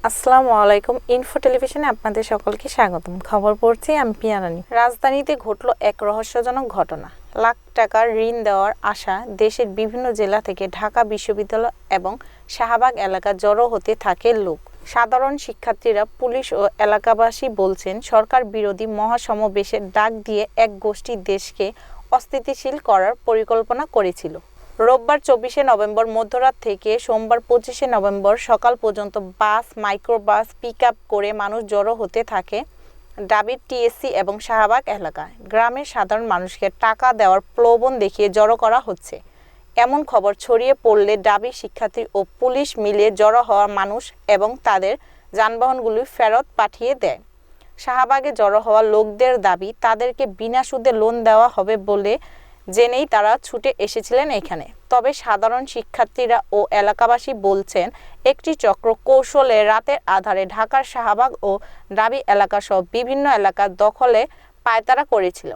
আসসালামু আলাইকুম। ইনফো টেলিভিশনে আপনাদের সকলকে স্বাগতম। খবর পড়ছি আমি পিয়ারানি। রাজধানীতে ঘটল এক রহস্যজনক ঘটনা। লাখ টাকার ঋণ দেওয়ার আশা দেশের বিভিন্ন জেলা থেকে ঢাকা বিশ্ববিদ্যালয় এবং শাহবাগ এলাকা জড়ো হতে থাকে লোক। সাধারণ শিক্ষার্থীরা, পুলিশ ও এলাকাবাসী বলছেন, সরকার বিরোধী মহাসমাবেশের ডাক দিয়ে এক গোষ্ঠী দেশকে অস্থিতিশীল করার পরিকল্পনা করেছিল। রোববার 24শে নভেম্বর মধ্যরাত থেকে সোমবার 25শে নভেম্বর সকাল পর্যন্ত বাস, মাইক্রোবাস, পিকআপ করে মানুষ জড়ো হতে থাকে ঢাবির টিএসসি এবং শাহবাগ এলাকায়। গ্রামের সাধারণ মানুষকে টাকা দেওয়ার প্রলোভন দেখিয়ে জড়ো করা হচ্ছে, এমন খবর ছড়িয়ে পড়লে ঢাবির শিক্ষার্থী ও পুলিশ মিলে জড়ো হওয়া মানুষ এবং তাদের যানবাহনগুলি ফেরত পাঠিয়ে দেয়। শাহবাগে জড়ো হওয়া লোকদের দাবি, তাদেরকে বিনা সুদে লোন দেওয়া হবে বলে জেনেই তারা ছুটে এসেছিলেন এখানে। তবে সাধারণ শিক্ষার্থীরা ও এলাকাবাসী বলছেন, একটি চক্র কৌশলে রাতের আধারে ঢাকার শাহবাগ ও ঢাবি এলাকাসহ বিভিন্ন এলাকা দখলে পায়তারা করেছিল।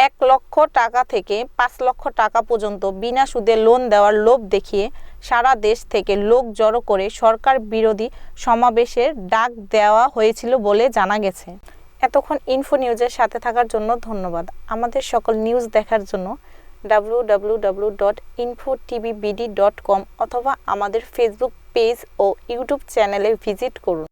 1 লক্ষ টাকা থেকে 5 লক্ষ টাকা পর্যন্ত বিনা সুদে লোন দেওয়ার লোভ দেখিয়ে সারা দেশ থেকে লোক জড়ো করে সরকার বিরোধী সমাবেশের ডাক দেওয়া হয়েছিল বলে জানা গেছে। এতক্ষণ ইনফো নিউজের সাথে থাকার জন্য ধন্যবাদ। আমাদের সকল নিউজ দেখার জন্য www.infotvbd.com অথবা আমাদের ফেসবুক পেজ ও ইউটিউব চ্যানেলে ভিজিট করুন।